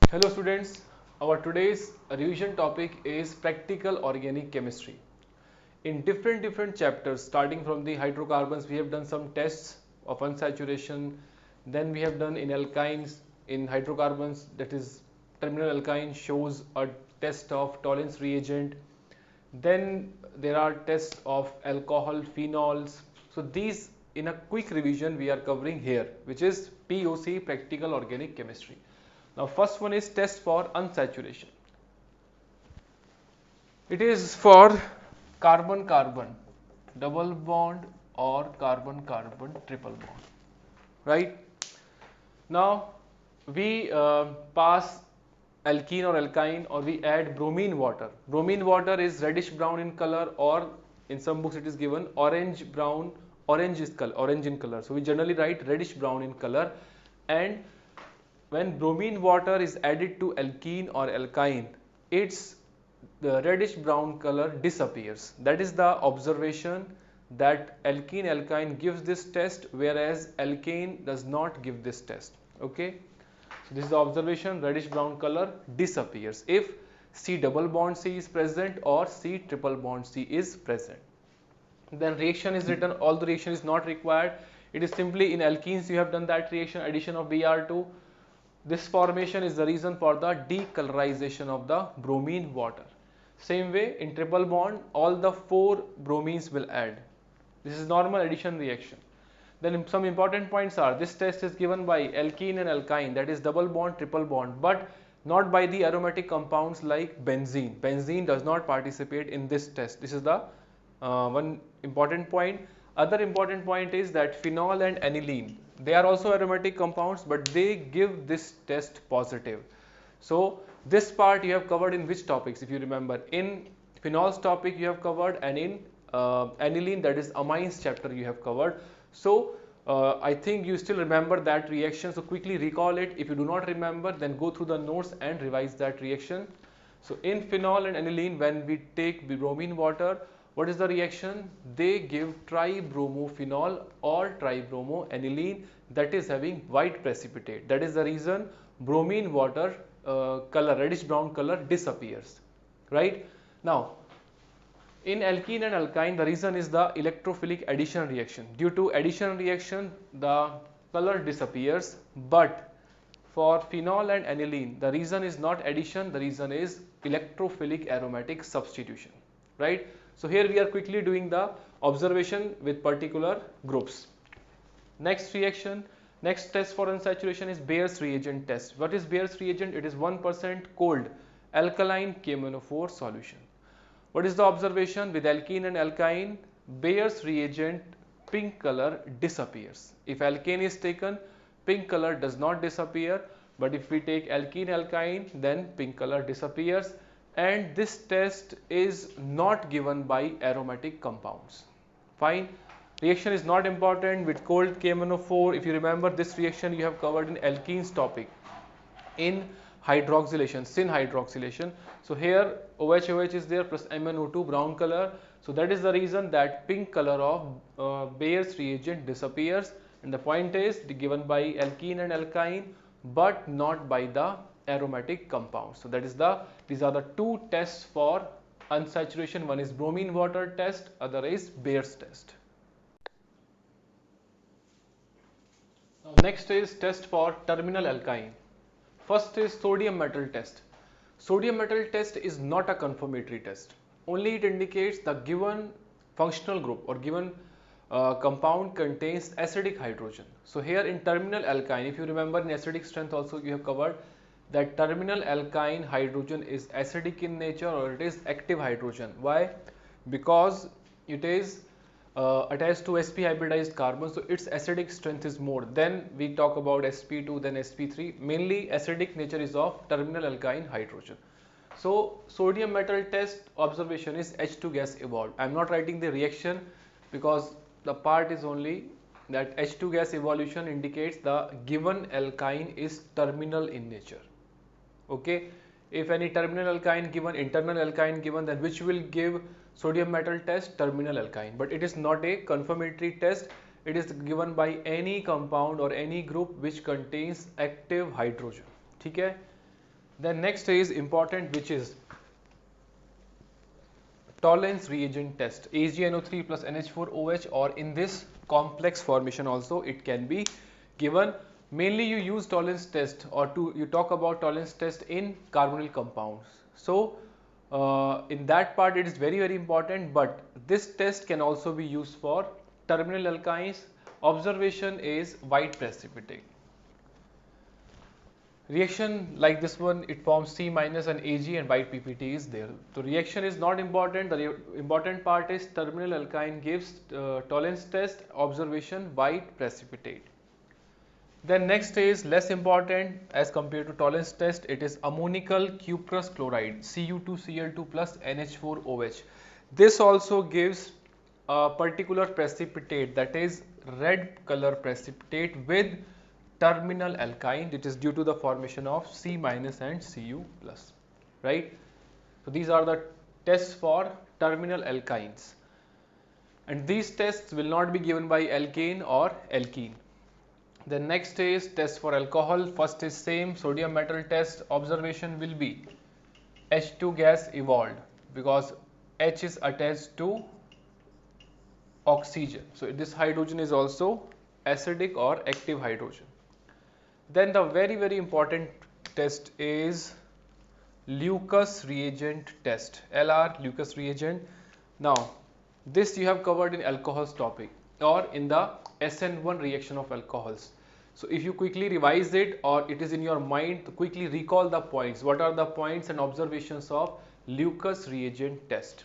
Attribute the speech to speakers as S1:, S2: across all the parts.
S1: Hello students, our today's revision topic is practical organic chemistry. In different chapters, starting from the hydrocarbons, we have done some tests of unsaturation. Then we have done in alkynes, in hydrocarbons, that is terminal alkyne shows a test of tolerance reagent. Then there are tests of alcohol, phenols. So these in a quick revision we are covering here, which is POC, practical organic chemistry. Now first one is test for unsaturation. It is for carbon-carbon double bond or carbon-carbon triple bond, right? Now we pass alkene or alkyne, or we add bromine water. Bromine water is reddish brown in color, or in some books it is given orange brown, orange in color. So we generally write reddish brown in color, and when bromine water is added to alkene or alkyne, the reddish brown color disappears. That is the observation, that alkene alkyne gives this test, whereas alkane does not give this test. Okay, so this is the observation, reddish brown color disappears if C double bond C is present or C triple bond C is present. Then reaction is written, all the reaction is not required. It is simply in alkenes you have done that reaction, addition of Br2. This formation is the reason for the decolorization of the bromine water. Same way in triple bond, all the 4 bromines will add. This is normal addition reaction. Then some important points are, this test is given by alkene and alkyne, that is double bond, triple bond, but not by the aromatic compounds like benzene. Benzene does not participate in this test. This is the one important point. Other important point is that phenol and aniline, they are also aromatic compounds, but they give this test positive. So this part you have covered in which topics, if you remember? In phenols topic you have covered, and in aniline, that is amines chapter, you have covered. So I think you still remember that reaction, so quickly recall it. If you do not remember, then go through the notes and revise that reaction. So in phenol and aniline, when we take bromine water, what is the reaction? They give tribromophenol or tribromoaniline, that is having white precipitate. That is the reason bromine water color, reddish brown color disappears, right? Now in alkene and alkyne, the reason is the electrophilic addition reaction. Due to addition reaction, the color disappears, but for phenol and aniline, the reason is not addition, the reason is electrophilic aromatic substitution, right? So here we are quickly doing the observation with particular groups. Next reaction, next test for unsaturation is Bayer's reagent test. What is Bayer's reagent? It is 1% cold alkaline KMnO4 solution. What is the observation? With alkene and alkyne, Bayer's reagent pink color disappears. If alkane is taken, pink color does not disappear, but if we take alkene alkyne, then pink color disappears. And this test is not given by aromatic compounds. Fine. Reaction is not important with cold KMnO4. If you remember, this reaction you have covered in alkenes topic in hydroxylation, syn hydroxylation. So here OH is there plus MnO2 brown color. So that is the reason that pink color of Bayer's reagent disappears, and the point is given by alkene and alkyne, but not by the aromatic compounds. So that is these are the 2 tests for unsaturation. One is bromine water test, other is Bayer's test. Next is test for terminal alkyne. First is sodium metal test. Sodium metal test is not a confirmatory test. Only it indicates the given functional group or given compound contains acidic hydrogen. So here in terminal alkyne, if you remember in acidic strength also you have covered that terminal alkyne hydrogen is acidic in nature, or it is active hydrogen. Why? Because it is attached to sp hybridized carbon, so its acidic strength is more. Then we talk about sp2, then sp3. Mainly acidic nature is of terminal alkyne hydrogen. So sodium metal test observation is H2 gas evolved. I am not writing the reaction because the part is only that H2 gas evolution indicates the given alkyne is terminal in nature. Okay, if any terminal alkyne given, internal alkyne given, then which will give sodium metal test? Terminal alkyne. But it is not a confirmatory test. It is given by any compound or any group which contains active hydrogen. ठीक है? Then next is important, which is Tollens reagent test. AgNO3 plus NH4OH, or in this complex formation also it can be given. Mainly you use Tollens test, or you talk about Tollens test in carbonyl compounds. So in that part it is very important, but this test can also be used for terminal alkynes. Observation is white precipitate. Reaction like this one, it forms C minus and Ag, and white PPT is there. So reaction is not important. The important part is terminal alkyne gives Tollens test, observation white precipitate. Then next is less important as compared to Tollens test. It is ammonical cuprous chloride, Cu2Cl2 plus NH4OH. This also gives a particular precipitate, that is red color precipitate with terminal alkyne. It is due to the formation of C minus and Cu plus, right? So these are the tests for terminal alkynes, and these tests will not be given by alkane or alkene. The next is test for alcohol. First is same sodium metal test. Observation will be H2 gas evolved because H is attached to oxygen. So this hydrogen is also acidic or active hydrogen. Then the very important test is Lucas reagent test, LR Lucas reagent. Now this you have covered in alcohols topic or in the SN1 reaction of alcohols. So if you quickly revise it, or it is in your mind, to quickly recall the points. What are the points and observations of Lucas reagent test?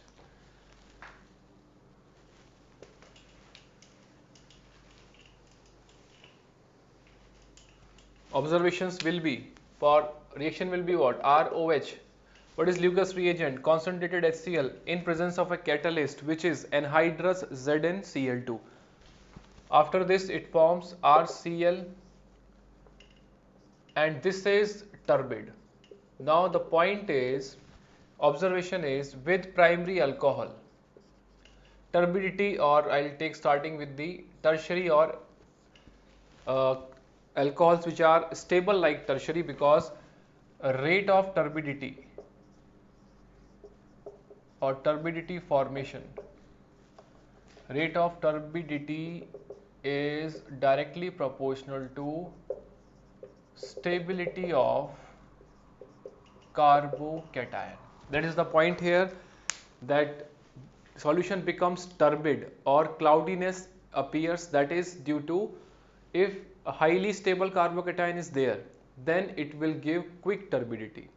S1: Observations will be, for reaction will be what? ROH. What is Lucas reagent? Concentrated HCl in presence of a catalyst, which is anhydrous ZnCl2. After this it forms RCl, and this is turbid. Now the point is, observation is with primary alcohol, turbidity, or I'll take starting with the tertiary or alcohols which are stable like tertiary, because rate of turbidity or turbidity formation, rate of turbidity is directly proportional to stability of carbocation. That is the point here, that solution becomes turbid or cloudiness appears. That is due to, if a highly stable carbocation is there, then it will give quick turbidity.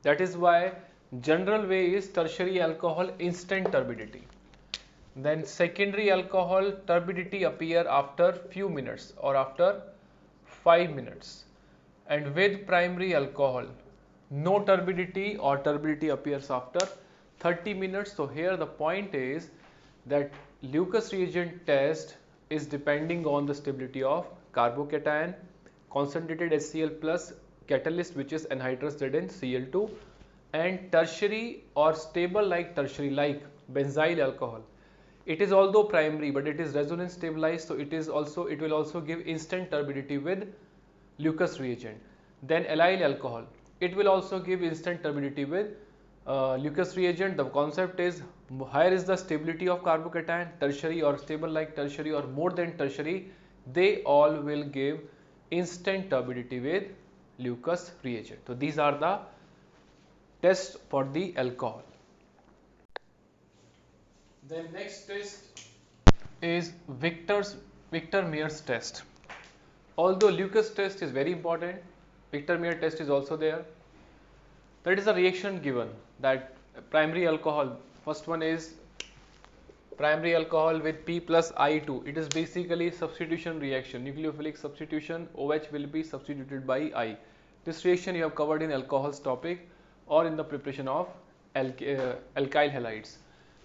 S1: That is why general way is tertiary alcohol instant turbidity. Then secondary alcohol turbidity appear after few minutes or after 5 minutes. And with primary alcohol, no turbidity or turbidity appears after 30 minutes. So here the point is that Lucas reagent test is depending on the stability of carbocation, concentrated HCl plus catalyst, which is anhydrous ZnCl2, and tertiary or stable like tertiary like benzyl alcohol. It is although primary, but it is resonance stabilized, so it will also give instant turbidity with Lucas reagent. Then allyl alcohol, it will also give instant turbidity with Lucas reagent. The concept is, higher is the stability of carbocation, tertiary or stable like tertiary or more than tertiary, they all will give instant turbidity with Lucas reagent. So these are the tests for the alcohol. Then next test is Victor-Mears test. Although Lucas test is very important, Victor-Mears test is also there. That is a reaction given, that primary alcohol, first one is primary alcohol with P plus I2. It is basically substitution reaction, nucleophilic substitution. OH will be substituted by I. This reaction you have covered in alcohols topic or in the preparation of alkyl halides.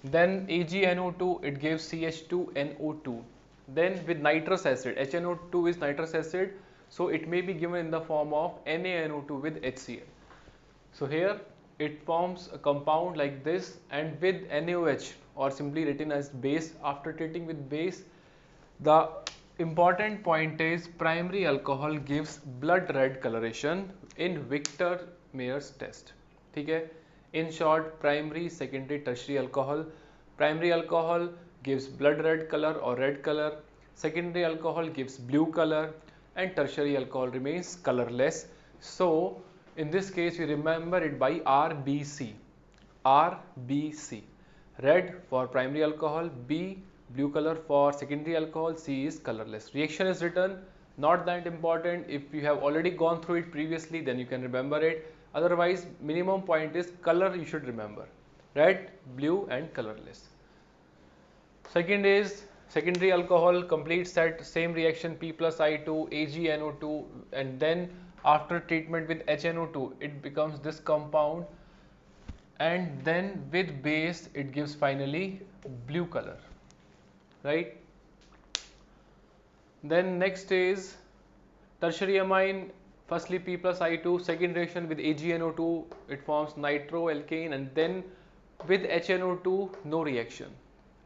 S1: Then AgNO2, it gives CH2NO2. Then with nitrous acid, HNO2 is nitrous acid, so it may be given in the form of NaNO2 with HCl. So here it forms a compound like this, and with NaOH, or simply written as base. After treating with base, the important point is primary alcohol gives blood red coloration in Victor Mayer's test. ठीक है. In short, primary, secondary, tertiary alcohol. Primary alcohol gives blood red color or red color. Secondary alcohol gives blue color, and tertiary alcohol remains colorless. So in this case, we remember it by RBC. RBC. Red for primary alcohol, B blue color for secondary alcohol, C is colorless. Reaction is written, not that important. If you have already gone through it previously, then you can remember it. Otherwise, minimum point is color you should remember. Red, blue and colorless. Second is secondary alcohol completes that same reaction, P plus I2, AgNO2, and then after treatment with HNO2, it becomes this compound, and then with base it gives finally blue color, right? Then next is tertiary amine, firstly P plus I2, second reaction with AgNO2, it forms nitroalkane, and then with HNO2 no reaction,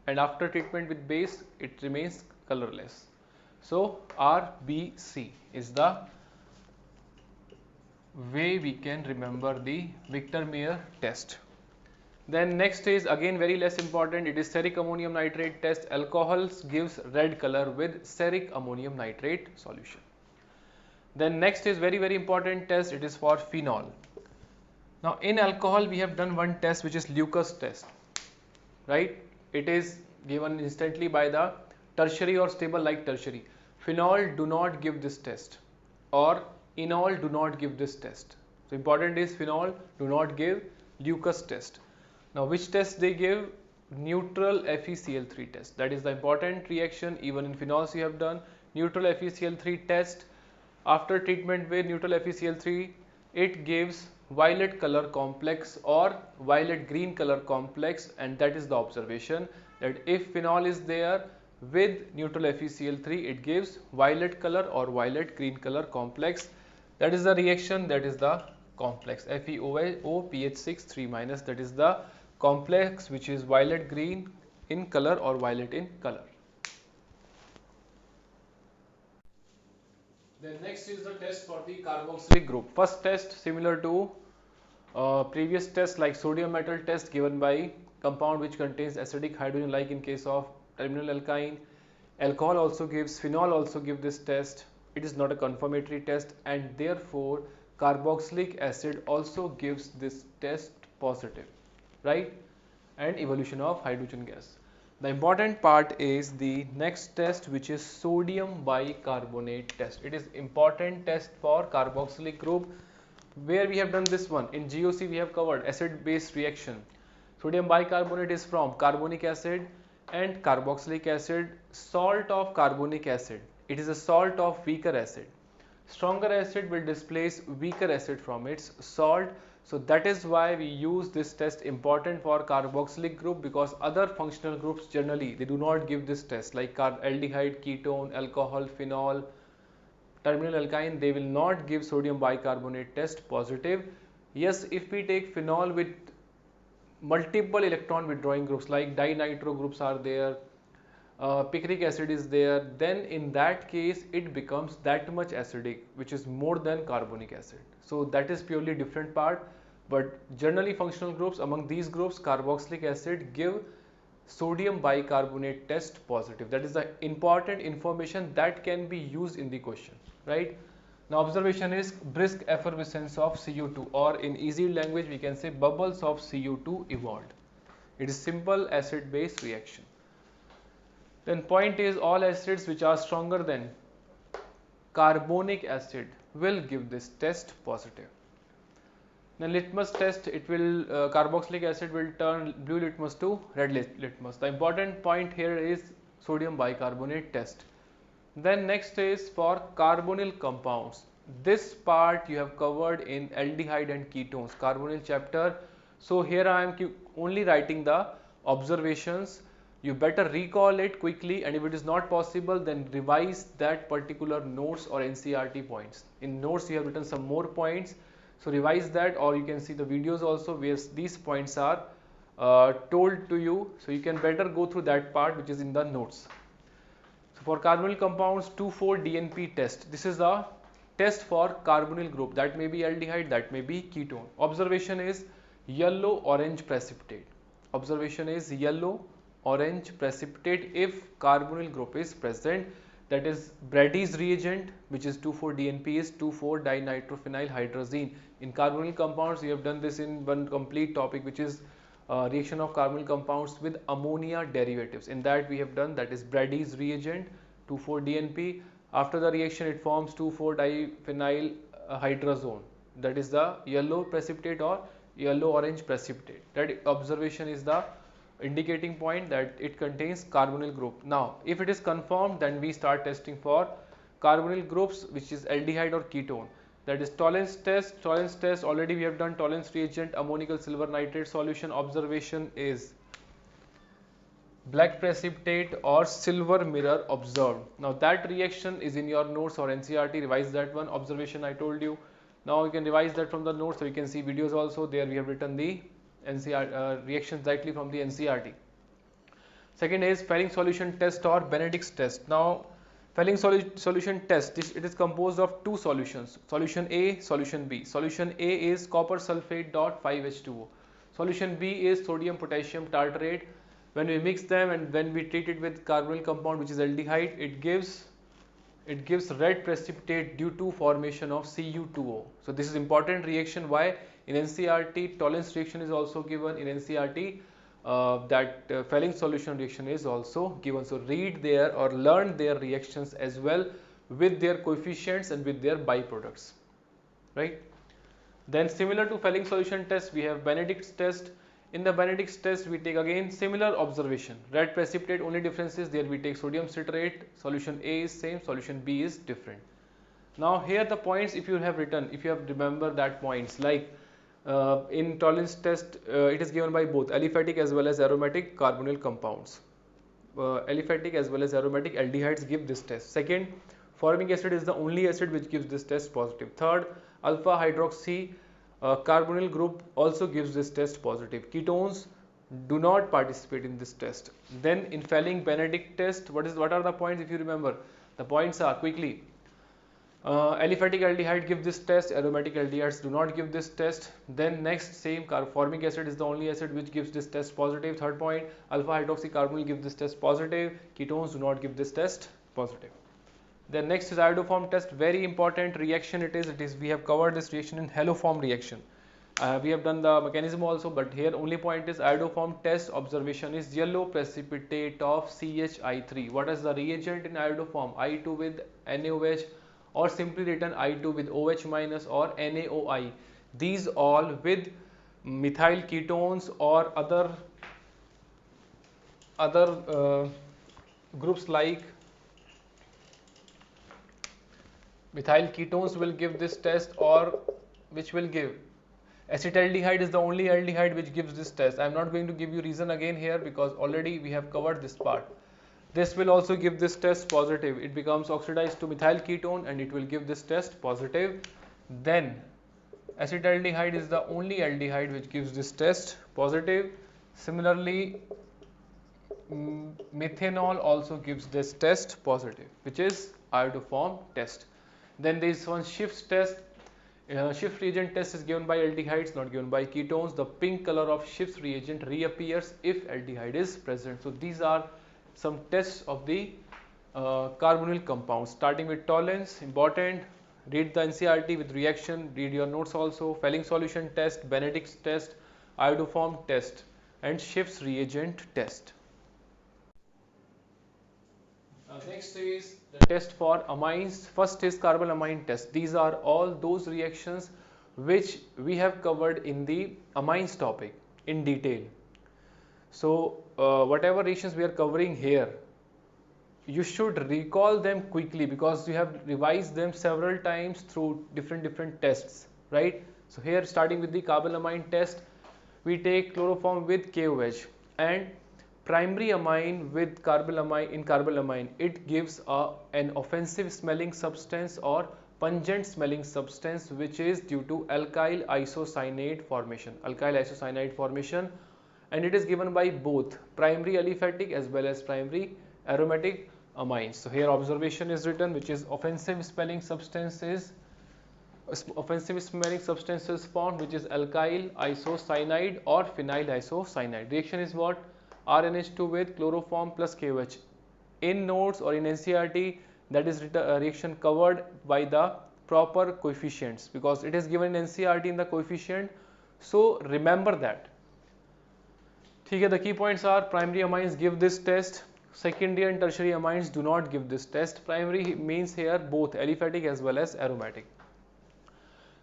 S1: and after treatment with base it remains colorless. So RBC is the way we can remember the Victor-Meyer test. Then next is again very less important, it is steric ammonium nitrate test. Alcohols gives red color with steric ammonium nitrate solution. Then next is very important test, it is for phenol. Now in alcohol we have done one test which is Lucas test, right? It is given instantly by the tertiary or stable like tertiary. Phenol do not give this test, or enol do not give this test. So important is phenol do not give Lucas test. Now which test they give? Neutral FeCl3 test. That is the important reaction. Even in phenols you have done neutral FeCl3 test. After treatment with neutral FeCl3, it gives violet color complex or violet green color complex, and that is the observation, that if phenol is there with neutral FeCl3, it gives violet color or violet green color complex. That is the reaction, that is the complex FeOPH6 3-, that is the complex which is violet green in color or violet in color. Then next is the test for the carboxylic group. First test similar to previous test like sodium metal test given by compound which contains acidic hydrogen like in case of terminal alkyne. Alcohol also gives, phenol also give this test. It is not a confirmatory test, and therefore carboxylic acid also gives this test positive, right? And evolution of hydrogen gas. The important part is the next test, which is sodium bicarbonate test. It is important test for carboxylic group, where we have done this one. In GOC we have covered acid base reaction. Sodium bicarbonate is from carbonic acid and carboxylic acid, salt of carbonic acid. It is a salt of weaker acid. Stronger acid will displace weaker acid from its salt. So that is why we use this test, important for carboxylic group, because other functional groups generally they do not give this test, like aldehyde, ketone, alcohol, phenol, terminal alkyne, they will not give sodium bicarbonate test positive. Yes, if we take phenol with multiple electron withdrawing groups like dinitro groups are there, picric acid is there, then in that case it becomes that much acidic, which is more than carbonic acid. So that is purely different part, but generally functional groups, among these groups carboxylic acid give sodium bicarbonate test positive. That is the important information that can be used in the question, right? Now observation is brisk effervescence of CO2, or in easy language we can say bubbles of CO2 evolved. It is simple acid base reaction. Then point is all acids which are stronger than carbonic acid will give this test positive. Then litmus test, it will carboxylic acid will turn blue litmus to red litmus. The important point here is sodium bicarbonate test. Then next is for carbonyl compounds. This part you have covered in aldehyde and ketones, carbonyl chapter. So here I am only writing the observations. You better recall it quickly, and if it is not possible, then revise that particular notes or NCERT points. In notes you have written some more points, so revise that, or you can see the videos also where these points are told to you, so you can better go through that part which is in the notes. So for carbonyl compounds 2,4-DNP test, this is the test for carbonyl group, that may be aldehyde, that may be ketone. Observation is yellow orange precipitate. Observation is yellow orange precipitate if carbonyl group is present, that is Brady's reagent, which is 2,4-DNP, is 2,4-dinitrophenyl hydrazine. In carbonyl compounds, we have done this in one complete topic, which is reaction of carbonyl compounds with ammonia derivatives. In that we have done, that is Brady's reagent, 2,4-DNP. After the reaction, it forms 2,4-diphenyl hydrazone, that is the yellow precipitate or yellow orange precipitate. That observation is the indicating point that it contains carbonyl group. Now if it is confirmed, then we start testing for carbonyl groups, which is aldehyde or ketone. That is tolerance test. Tolerance test, already we have done tolerance reagent, ammonical silver nitrate solution. Observation is black precipitate or silver mirror observed. Now that reaction is in your notes or NCERT, revise that one. Observation I told you. Now you can revise that from the notes, so you can see videos also. There we have written the NCERT reactions directly from the NCERT. Second is Fehling solution test or Benedict's test. Now Fehling solution test, it is composed of two solutions, solution A, solution B. Solution A is copper sulfate dot 5H2O. Solution B is sodium potassium tartrate. When we mix them and when we treat it with carbonyl compound, which is aldehyde, it gives red precipitate due to formation of Cu2O. So this is important reaction. Why? In NCERT, tolerance reaction is also given. In NCERT, Fehling solution reaction is also given. So read their or learn their reactions as well, with their coefficients and with their byproducts, right? Then similar to Fehling solution test, we have Benedict's test. In the Benedict's test, we take again similar observation. Red precipitate, only difference is there we take sodium citrate. Solution A is same, solution B is different. Now here the points, if you have written, if you have remember that points, like in tolerance test, it is given by both aliphatic as well as aromatic carbonyl compounds. Aliphatic as well as aromatic aldehydes give this test. Second, formic acid is the only acid which gives this test positive. Third, alpha hydroxy carbonyl group also gives this test positive. Ketones do not participate in this test. Then in Fehling Benedict test, what are the points? If you remember, the points are quickly. Aliphatic aldehyde give this test, aromatic aldehydes do not give this test. Then next, same, formic acid is the only acid which gives this test positive. Third point, alpha hydroxy carbonyl gives this test positive. Ketones do not give this test positive. Then next is iodoform test, very important reaction it is. We have covered this reaction in haloform reaction. We have done the mechanism also, but here only point is iodoform test. Observation is yellow precipitate of CHI3. What is the reagent in iodoform? I2 with NaOH, or simply written I2 with OH minus or NaOI. These all with methyl ketones or other groups like methyl ketones will give this test, or which will give acetaldehyde is the only aldehyde which gives this test. I am not going to give you reason again here because already we have covered this part. This will also give this test positive. It becomes oxidized to methyl ketone and it will give this test positive. Then acetaldehyde is the only aldehyde which gives this test positive. Similarly, methanol also gives this test positive, which is iodoform test. Then there is one Schiff's test. Schiff reagent test is given by aldehydes, not given by ketones. The pink color of Schiff's reagent reappears if aldehyde is present. So these are some tests of the carbonyl compounds. Starting with tolerance, important. Read the NCERT with reaction. Read your notes also. Fehling solution test, Benedict's test, iodoform test, and Schiff's reagent test. Next is the test for amines. First is carbolamine test. These are all those reactions which we have covered in the amines topic in detail. So whatever reactions we are covering here, you should recall them quickly because you have revised them several times through different tests, right? So here, starting with the carbolamine test, we take chloroform with KOH and primary amine with carbolamine. In carbolamine, it gives an offensive smelling substance or pungent smelling substance, which is due to alkyl isocyanate formation. And it is given by both primary aliphatic as well as primary aromatic amines. So here observation is written, which is offensive smelling substance is offensive smelling substances formed, which is alkyl isocyanide or phenyl isocyanide. Reaction is what? RNH2 with chloroform plus KOH. In notes or in NCERT, that is reaction covered by the proper coefficients, because it is given in NCERT in the coefficient. So remember that. Okay, the key points are: primary amines give this test, secondary and tertiary amines do not give this test. Primary means here both aliphatic as well as aromatic.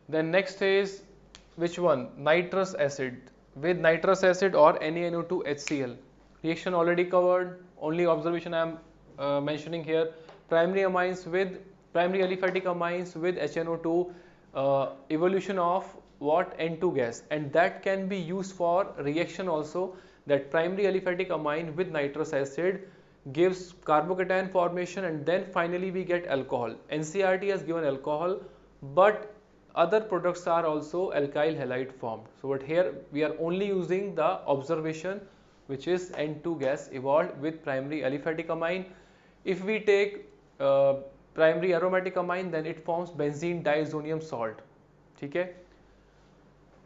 S1: Then next is which one? Nitrous acid with nitrous acid or NaNO2 HCl. Reaction already covered. Only observation I am mentioning here: primary amines with primary aliphatic amines with HNO2, evolution of what? N2 gas, and that can be used for reaction also. That primary aliphatic amine with nitrous acid gives carbocation formation, and then finally we get alcohol. NCERT has given alcohol, but other products are also alkyl halide formed. So but here we are only using the observation, which is N2 gas evolved with primary aliphatic amine. If we take primary aromatic amine, then it forms benzene diazonium salt. Okay.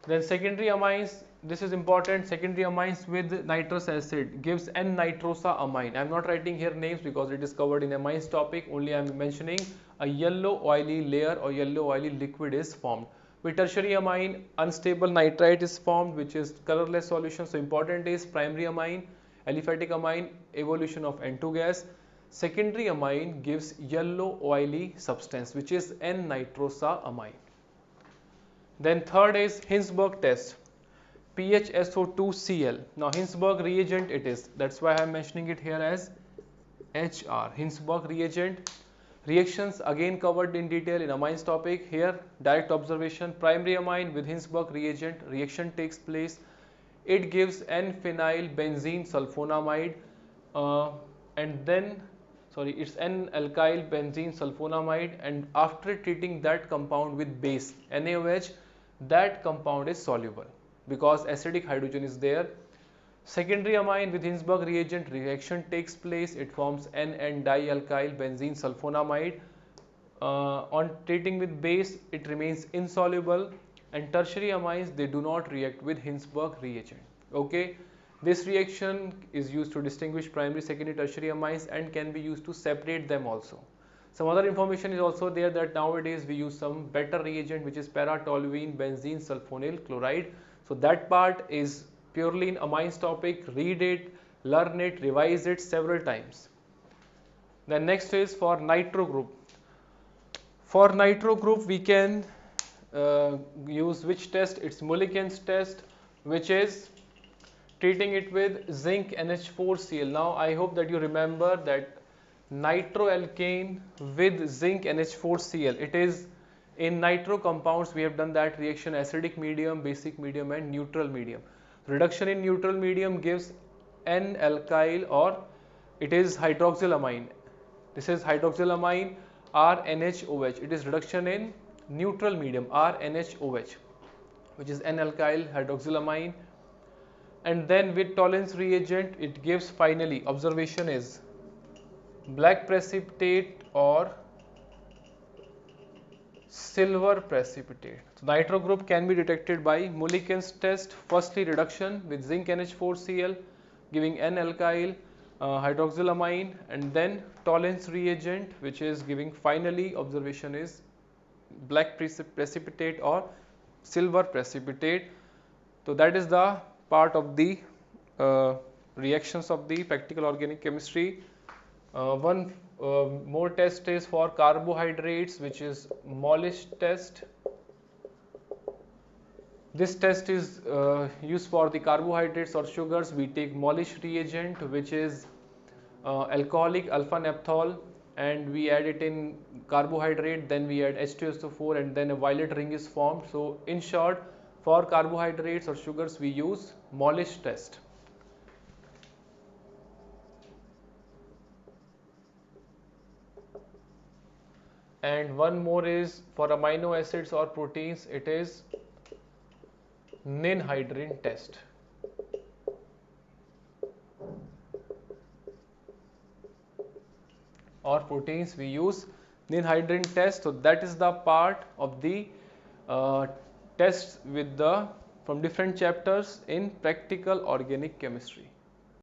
S1: Then secondary amines, this is important. Secondary amines with nitrous acid gives N-nitrosamine. I am not writing here names because it is covered in amines topic. Only I am mentioning a yellow oily layer or yellow oily liquid is formed. With tertiary amine, unstable nitrite is formed, which is colorless solution. So important is primary amine, aliphatic amine, evolution of N2 gas. Secondary amine gives yellow oily substance, which is N-nitrosamine. Then third is Hinsberg test, PHSO2Cl. Now Hinsberg reagent it is, that's why I am mentioning it here as HR, Hinsberg reagent. Reactions again covered in detail in amines topic. Here direct observation: primary amine with Hinsberg reagent, reaction takes place. It gives N-phenyl benzene sulfonamide, and then it's N-alkyl benzene sulfonamide, and after treating that compound with base NaOH, that compound is soluble because acidic hydrogen is there. Secondary amine with Hinsberg reagent, reaction takes place. It forms N-dialkyl benzene sulfonamide. On treating with base, it remains insoluble. And tertiary amines, they do not react with Hinsberg reagent. Okay, this reaction is used to distinguish primary, secondary, tertiary amines and can be used to separate them also. Some other information is also there that nowadays we use some better reagent, which is para-toluene benzene sulfonyl chloride. So that part is purely in amines topic. Read it, learn it, revise it several times. Then next is for nitro group. For nitro group we can use which test? It's Mulliken's test, which is treating it with zinc NH4Cl. Now I hope that you remember that nitroalkane with zinc NH4Cl. It is in nitro compounds we have done that reaction: acidic medium, basic medium and neutral medium. Reduction in neutral medium gives N-alkyl, or it is hydroxylamine. This is hydroxylamine RNHOH. It is reduction in neutral medium RNHOH, which is N-alkyl hydroxylamine. And then with Tollens reagent it gives, finally observation is black precipitate or silver precipitate. So nitro group can be detected by Mulliken's test. Firstly, reduction with zinc NH4Cl giving N-alkyl hydroxylamine, and then Tollens reagent, which is giving, finally observation is black precipitate or silver precipitate. So that is the part of the reactions of the practical organic chemistry. One more test is for carbohydrates, which is Molish test. This test is used for the carbohydrates or sugars. We take Molish reagent, which is alcoholic alpha naphthol, and we add it in carbohydrate, then we add H2SO4 and then a violet ring is formed. So in short, for carbohydrates or sugars we use Molish test. And one more is for amino acids or proteins, it is ninhydrin test. Or proteins we use ninhydrin test. So that is the part of the tests with the from different chapters in practical organic chemistry.